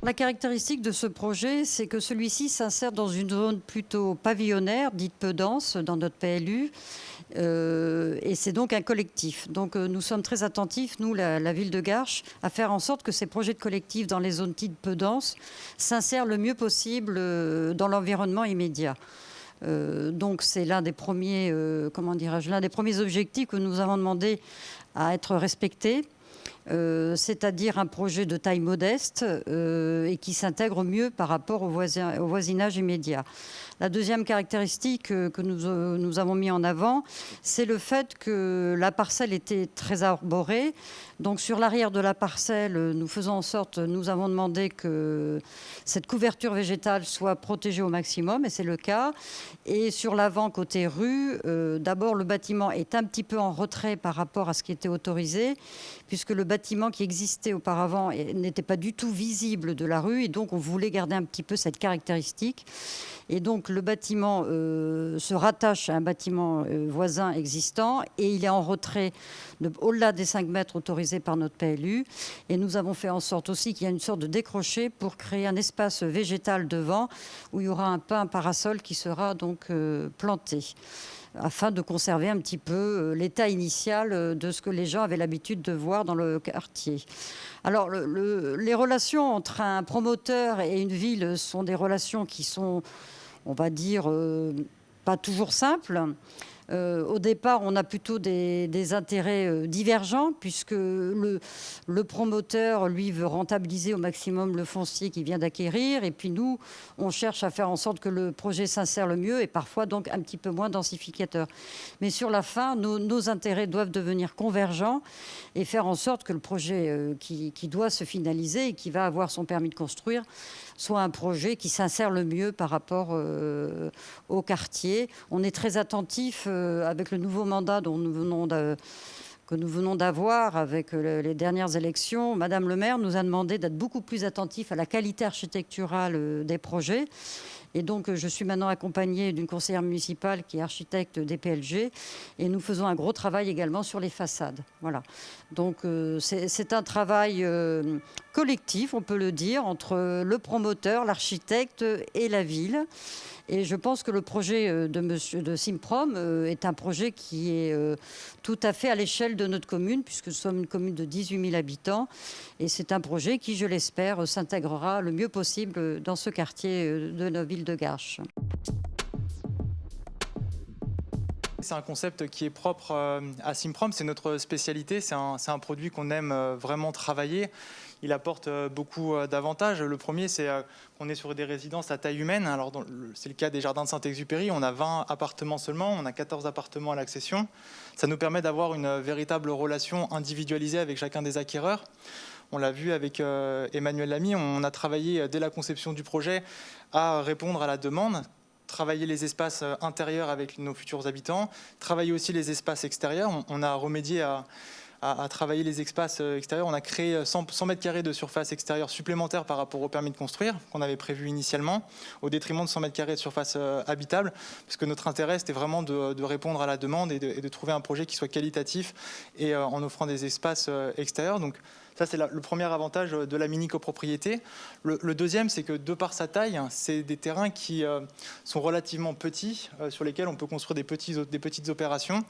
La caractéristique de ce projet, c'est que celui-ci s'insère dans une zone plutôt pavillonnaire, dite peu dense, dans notre PLU, et c'est donc un collectif. Donc nous sommes très attentifs, nous, la ville de Garches, à faire en sorte que ces projets de collectif dans les zones dites peu denses s'insèrent le mieux possible dans l'environnement immédiat. Donc c'est l'un des premiers, l'un des premiers objectifs que nous avons demandé à être respectés. C'est-à-dire un projet de taille modeste et qui s'intègre mieux par rapport au voisinage immédiat. La deuxième caractéristique que nous avons mis en avant, c'est le fait que la parcelle était très arborée. Donc sur l'arrière de la parcelle, nous avons demandé que cette couverture végétale soit protégée au maximum, et c'est le cas. Et sur l'avant, côté rue, d'abord le bâtiment est un petit peu en retrait par rapport à ce qui était autorisé, puisque le bâtiment qui existait auparavant n'était pas du tout visible de la rue, et donc on voulait garder un petit peu cette caractéristique. Et donc le bâtiment se rattache à un bâtiment voisin existant, et il est en retrait au-delà des 5 mètres autorisés par notre PLU. Et nous avons fait en sorte aussi qu'il y ait une sorte de décroché pour créer un espace végétal devant, où il y aura un parasol qui sera donc planté, afin de conserver un petit peu l'état initial de ce que les gens avaient l'habitude de voir dans le quartier. Alors, les relations entre un promoteur et une ville sont des relations qui sont, on va dire, pas toujours simples. Au départ, on a plutôt des intérêts divergents, puisque le promoteur, lui, veut rentabiliser au maximum le foncier qu'il vient d'acquérir. Et puis nous, on cherche à faire en sorte que le projet s'insère le mieux, et parfois donc un petit peu moins densificateur. Mais sur la fin, nos intérêts doivent devenir convergents et faire en sorte que le projet qui doit se finaliser et qui va avoir son permis de construire soit un projet qui s'insère le mieux par rapport au quartier. On est très attentif avec le nouveau mandat que nous venons d'avoir avec les dernières élections. Madame le maire nous a demandé d'être beaucoup plus attentifs à la qualité architecturale des projets. Et donc, je suis maintenant accompagnée d'une conseillère municipale qui est architecte des PLG. Et nous faisons un gros travail également sur les façades. Voilà. Donc, c'est un travail collectif, on peut le dire, entre le promoteur, l'architecte et la ville. Et je pense que le projet de Simprom est un projet qui est tout à fait à l'échelle de notre commune, puisque nous sommes une commune de 18 000 habitants. Et c'est un projet qui, je l'espère, s'intégrera le mieux possible dans ce quartier de la ville de Garches. C'est un concept qui est propre à Simprom, c'est notre spécialité, c'est un produit qu'on aime vraiment travailler. Il apporte beaucoup d'avantages. Le premier, c'est qu'on est sur des résidences à taille humaine. Alors, c'est le cas des jardins de Saint-Exupéry. On a 20 appartements seulement, on a 14 appartements à l'accession. Ça nous permet d'avoir une véritable relation individualisée avec chacun des acquéreurs. On l'a vu avec Emmanuel Lamy, on a travaillé dès la conception du projet à répondre à la demande, travailler les espaces intérieurs avec nos futurs habitants, travailler aussi les espaces extérieurs. On a remédié à travailler les espaces extérieurs. On a créé 100 mètres carrés de surface extérieure supplémentaire par rapport au permis de construire qu'on avait prévu initialement, au détriment de 100 mètres carrés de surface habitable, parce que notre intérêt, c'était vraiment de répondre à la demande et de trouver un projet qui soit qualitatif et en offrant des espaces extérieurs. Donc, ça, c'est le premier avantage de la mini-copropriété. Le deuxième, c'est que de par sa taille, c'est des terrains qui sont relativement petits, sur lesquels on peut construire des petites opérations.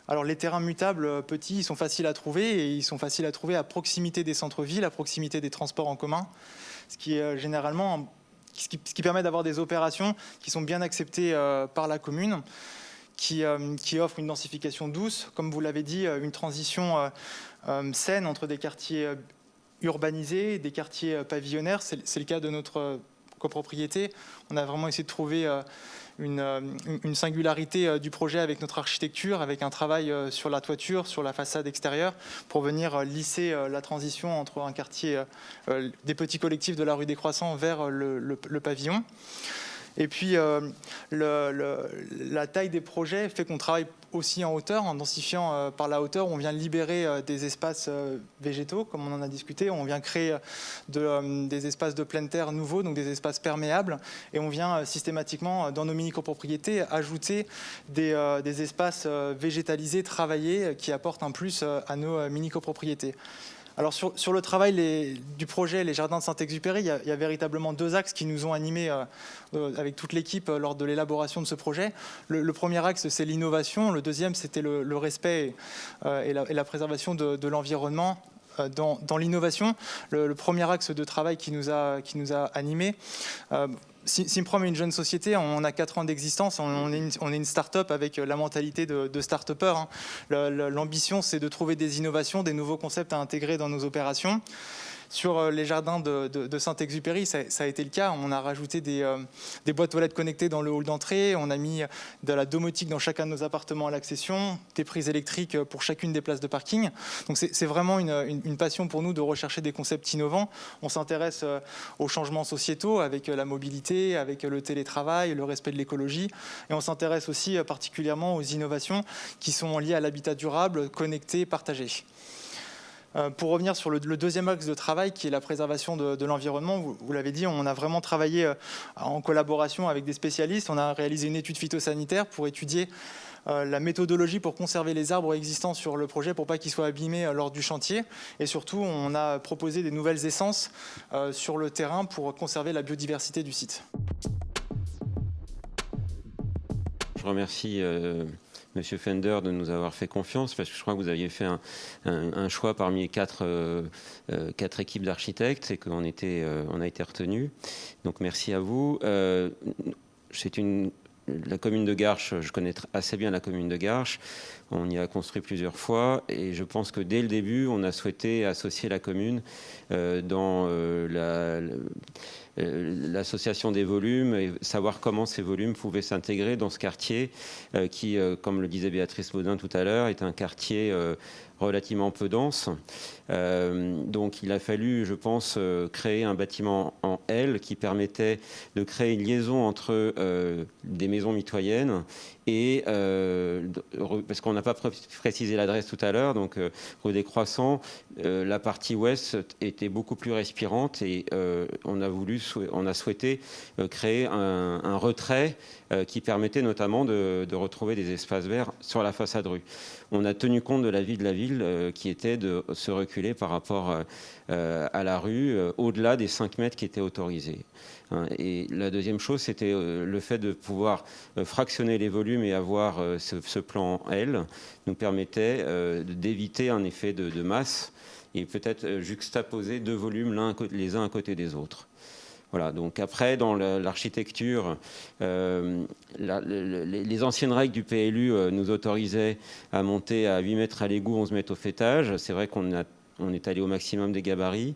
Alors les terrains mutables petits, ils sont faciles à trouver, et ils sont faciles à trouver à proximité des centres-villes, à proximité des transports en commun, ce qui est généralement ce qui permet d'avoir des opérations qui sont bien acceptées par la commune, qui offrent une densification douce, comme vous l'avez dit, une transition saine entre des quartiers urbanisés et des quartiers pavillonnaires. C'est le cas de notre copropriété. On a vraiment essayé de trouver une singularité du projet avec notre architecture, avec un travail sur la toiture, sur la façade extérieure, pour venir lisser la transition entre un quartier, des petits collectifs de la rue des Croissants vers le pavillon. Et puis, la taille des projets fait qu'on travaille aussi en hauteur, en densifiant par la hauteur. On vient libérer des espaces végétaux, comme on en a discuté. On vient créer des espaces de pleine terre nouveaux, donc des espaces perméables. Et on vient systématiquement, dans nos mini-copropriétés, ajouter des espaces végétalisés, travaillés, qui apportent un plus à nos mini-copropriétés. Alors sur le travail du projet Les Jardins de Saint-Exupéry, il y a véritablement 2 axes qui nous ont animés avec toute l'équipe lors de l'élaboration de ce projet. Le premier axe, c'est l'innovation. Le deuxième, c'était le respect et la préservation de l'environnement. Dans l'innovation, le premier axe de travail qui nous a animés, Simprom est une jeune société, on a 4 ans d'existence, on est une start-up avec la mentalité de start-upper. Hein. L'ambition, c'est de trouver des innovations, des nouveaux concepts à intégrer dans nos opérations. Sur les jardins de Saint-Exupéry, ça a été le cas. On a rajouté des boîtes toilettes connectées dans le hall d'entrée. On a mis de la domotique dans chacun de nos appartements à l'accession, des prises électriques pour chacune des places de parking. Donc c'est vraiment une passion pour nous de rechercher des concepts innovants. On s'intéresse aux changements sociétaux avec la mobilité, avec le télétravail, le respect de l'écologie. Et on s'intéresse aussi particulièrement aux innovations qui sont liées à l'habitat durable, connecté, partagé. Pour revenir sur le deuxième axe de travail, qui est la préservation de l'environnement, vous l'avez dit, on a vraiment travaillé en collaboration avec des spécialistes. On a réalisé une étude phytosanitaire pour étudier la méthodologie pour conserver les arbres existants sur le projet pour pas qu'ils soient abîmés lors du chantier. Et surtout, on a proposé des nouvelles essences sur le terrain pour conserver la biodiversité du site. Je remercie Monsieur Fender de nous avoir fait confiance, parce que je crois que vous aviez fait un choix parmi les quatre équipes d'architectes et qu'on a été retenus. Donc merci à vous. La commune de Garches, je connais assez bien la commune de Garches. On y a construit plusieurs fois et je pense que dès le début, on a souhaité associer la commune dans l'association des volumes et savoir comment ces volumes pouvaient s'intégrer dans ce quartier qui, comme le disait Béatrice Baudin tout à l'heure, est un quartier relativement peu dense. Donc il a fallu, je pense, créer un bâtiment en L qui permettait de créer une liaison entre des maisons mitoyennes et parce qu'on n'a pas précisé l'adresse tout à l'heure, donc rue des Croissants, la partie ouest était beaucoup plus respirante et on a souhaité créer un retrait qui permettait notamment de retrouver des espaces verts sur la façade rue. On a tenu compte de l'avis de la ville qui était de se reculer par rapport à la rue au-delà des 5 mètres qui étaient autorisés. Et la deuxième chose, c'était le fait de pouvoir fractionner les volumes et avoir ce plan L nous permettait d'éviter un effet de masse et peut-être juxtaposer 2 volumes les uns à côté des autres. Voilà, donc après, dans l'architecture, les anciennes règles du PLU nous autorisaient à monter à 8 mètres à l'égout, 11 mètres au faîtage. C'est vrai qu'on est allé au maximum des gabarits,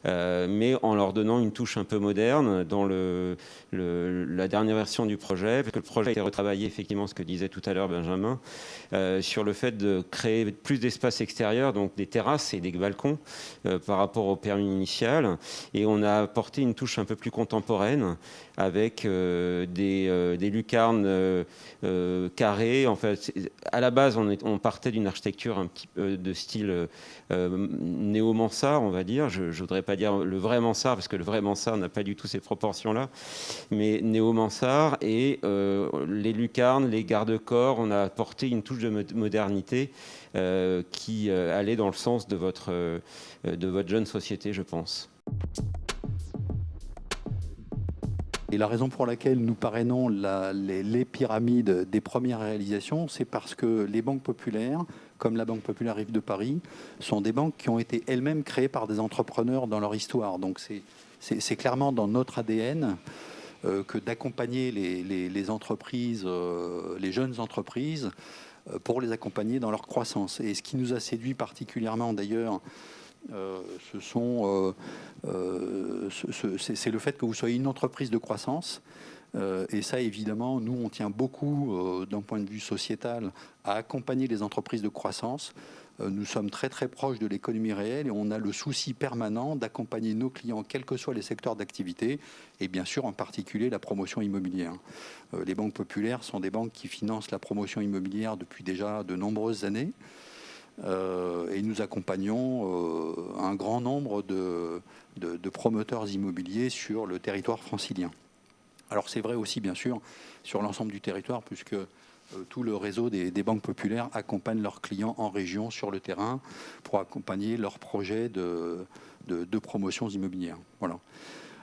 mais en leur donnant une touche un peu moderne dans la dernière version du projet, parce que le projet a été retravaillé, effectivement, ce que disait tout à l'heure Benjamin, sur le fait de créer plus d'espace extérieur, donc des terrasses et des balcons par rapport au permis initial, et on a apporté une touche un peu plus contemporaine avec des lucarnes carrées. En fait, à la base, on partait d'une architecture un petit peu de style néo-mansard, on va dire. Je ne voudrais pas dire le vrai mansard, parce que le vrai mansard n'a pas du tout ces proportions-là, mais néo-mansard et les lucarnes, les garde-corps, on a apporté une touche de modernité qui allait dans le sens de votre jeune société, je pense. Et la raison pour laquelle nous parrainons les pyramides des premières réalisations, c'est parce que les banques populaires, comme la Banque populaire Rive de Paris, sont des banques qui ont été elles-mêmes créées par des entrepreneurs dans leur histoire. Donc c'est clairement dans notre ADN que d'accompagner les entreprises, les jeunes entreprises, pour les accompagner dans leur croissance. Et ce qui nous a séduit particulièrement d'ailleurs, c'est le fait que vous soyez une entreprise de croissance. Et ça, évidemment, nous, on tient beaucoup, d'un point de vue sociétal, à accompagner les entreprises de croissance. Nous sommes très, très proches de l'économie réelle et on a le souci permanent d'accompagner nos clients, quels que soient les secteurs d'activité, et bien sûr, en particulier, la promotion immobilière. Les banques populaires sont des banques qui financent la promotion immobilière depuis déjà de nombreuses années. Et nous accompagnons un grand nombre de promoteurs immobiliers sur le territoire francilien. Alors c'est vrai aussi, bien sûr, sur l'ensemble du territoire, puisque tout le réseau des banques populaires accompagne leurs clients en région, sur le terrain, pour accompagner leurs projets de promotions immobilières. Voilà.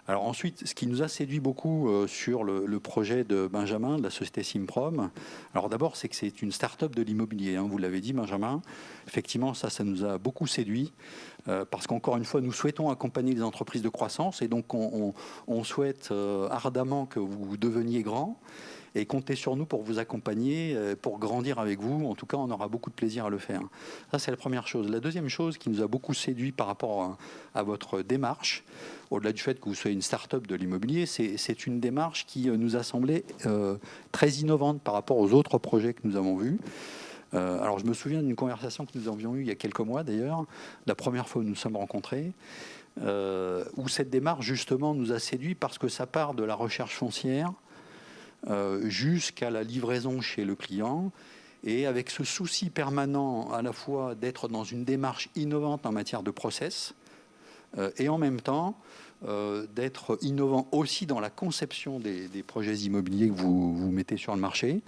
Alors ensuite, ce qui nous a séduit beaucoup sur le projet de Benjamin, de la société Simprom, alors d'abord, c'est que c'est une start-up de l'immobilier. Hein, vous l'avez dit, Benjamin. Effectivement, ça nous a beaucoup séduit parce qu'encore une fois, nous souhaitons accompagner les entreprises de croissance et donc on souhaite ardemment que vous deveniez grands et comptez sur nous pour vous accompagner, pour grandir avec vous. En tout cas, on aura beaucoup de plaisir à le faire. Ça, c'est la première chose. La deuxième chose qui nous a beaucoup séduit par rapport à votre démarche, au-delà du fait que vous soyez une start-up de l'immobilier, c'est une démarche qui nous a semblé très innovante par rapport aux autres projets que nous avons vus. Alors, je me souviens d'une conversation que nous avions eue il y a quelques mois, d'ailleurs, la première fois où nous nous sommes rencontrés, où cette démarche, justement, nous a séduit parce que ça part de la recherche foncière jusqu'à la livraison chez le client, et avec ce souci permanent à la fois d'être dans une démarche innovante en matière de process, et en même temps d'être innovant aussi dans la conception des projets immobiliers que vous mettez sur le marché.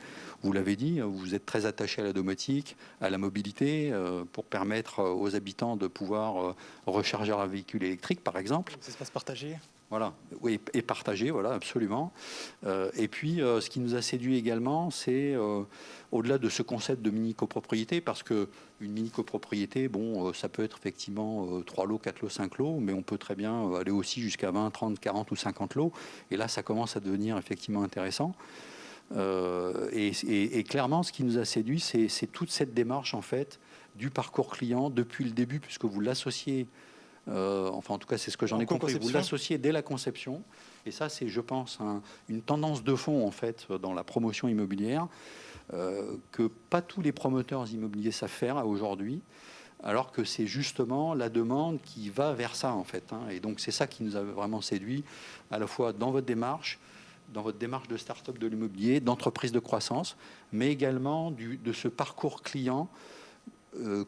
Vous l'avez dit, vous êtes très attaché à la domotique, à la mobilité, pour permettre aux habitants de pouvoir recharger leur véhicule électrique, par exemple. Ça se passe partagé. Voilà, oui, et partagé, voilà, absolument. Et puis, ce qui nous a séduit également, c'est au-delà de ce concept de mini-copropriété, parce qu'une mini-copropriété, bon, ça peut être effectivement 3 lots, 4 lots, 5 lots, mais on peut très bien aller aussi jusqu'à 20, 30, 40 ou 50 lots. Et là, ça commence à devenir effectivement intéressant. Et clairement, ce qui nous a séduit, c'est toute cette démarche, en fait, du parcours client depuis le début, puisque vous l'associez. Enfin, en tout cas, c'est ce que j'en ai compris. Vous l'associez dès la conception. Et ça, c'est, je pense, une tendance de fond, en fait, dans la promotion immobilière, que pas tous les promoteurs immobiliers savent faire aujourd'hui, alors que c'est justement la demande qui va vers ça, en fait. Hein. Et donc, c'est ça qui nous a vraiment séduit, à la fois dans votre démarche de start-up de l'immobilier, d'entreprise de croissance, mais également de ce parcours client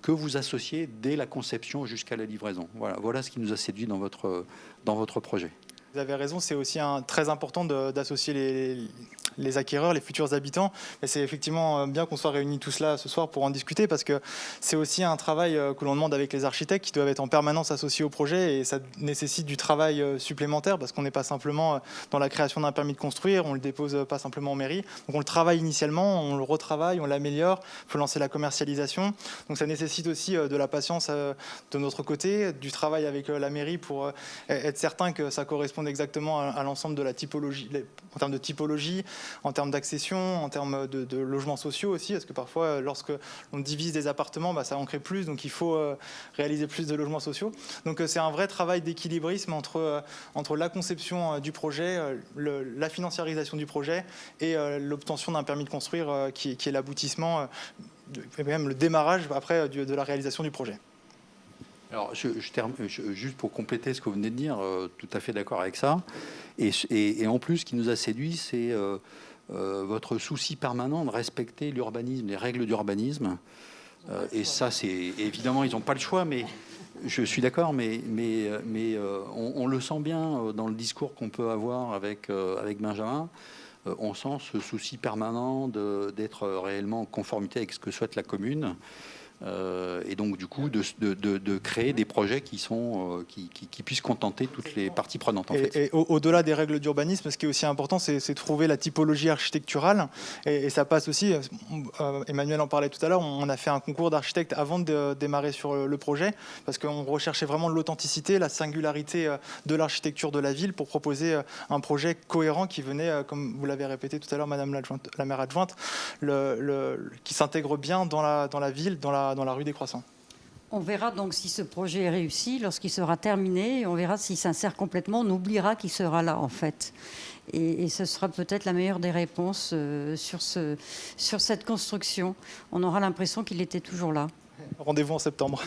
que vous associez dès la conception jusqu'à la livraison. Voilà ce qui nous a séduit dans votre projet. Vous avez raison, c'est aussi très important d'associer les acquéreurs, les futurs habitants. Et c'est effectivement bien qu'on soit réunis tous là ce soir pour en discuter, parce que c'est aussi un travail que l'on demande avec les architectes qui doivent être en permanence associés au projet, et ça nécessite du travail supplémentaire, parce qu'on n'est pas simplement dans la création d'un permis de construire, on ne le dépose pas simplement en mairie. Donc on le travaille initialement, on le retravaille, on l'améliore, il faut lancer la commercialisation. Donc ça nécessite aussi de la patience de notre côté, du travail avec la mairie pour être certain que ça correspond exactement à l'ensemble de la typologie, en termes de typologie, en termes d'accession, en termes de logements sociaux aussi, parce que parfois, lorsque l'on divise des appartements, ça en crée plus, donc il faut réaliser plus de logements sociaux. Donc c'est un vrai travail d'équilibrisme entre la conception du projet, la financiarisation du projet et l'obtention d'un permis de construire qui est l'aboutissement, et même le démarrage après de la réalisation du projet. Alors, juste pour compléter ce que vous venez de dire, tout à fait d'accord avec ça. Et en plus, ce qui nous a séduit, c'est votre souci permanent de respecter l'urbanisme, les règles d'urbanisme. Et ça, c'est évidemment, ils n'ont pas le choix, mais je suis d'accord, mais on le sent bien dans le discours qu'on peut avoir avec Benjamin. On sent ce souci permanent d'être réellement en conformité avec ce que souhaite la commune. Et donc du coup de créer des projets qui puissent contenter toutes les parties prenantes. Et au-delà des règles d'urbanisme, ce qui est aussi important, c'est trouver la typologie architecturale, et ça passe aussi, Emmanuel en parlait tout à l'heure, on a fait un concours d'architectes avant de démarrer sur le projet, parce qu'on recherchait vraiment l'authenticité, la singularité de l'architecture de la ville pour proposer un projet cohérent qui venait, comme vous l'avez répété tout à l'heure, Madame la maire adjointe, qui s'intègre bien dans la ville, dans la rue des Croissants. On verra donc si ce projet est réussi lorsqu'il sera terminé. On verra s'il s'insère complètement. On oubliera qu'il sera là, en fait. Et ce sera peut-être la meilleure des réponses sur cette construction. On aura l'impression qu'il était toujours là. Rendez-vous en septembre.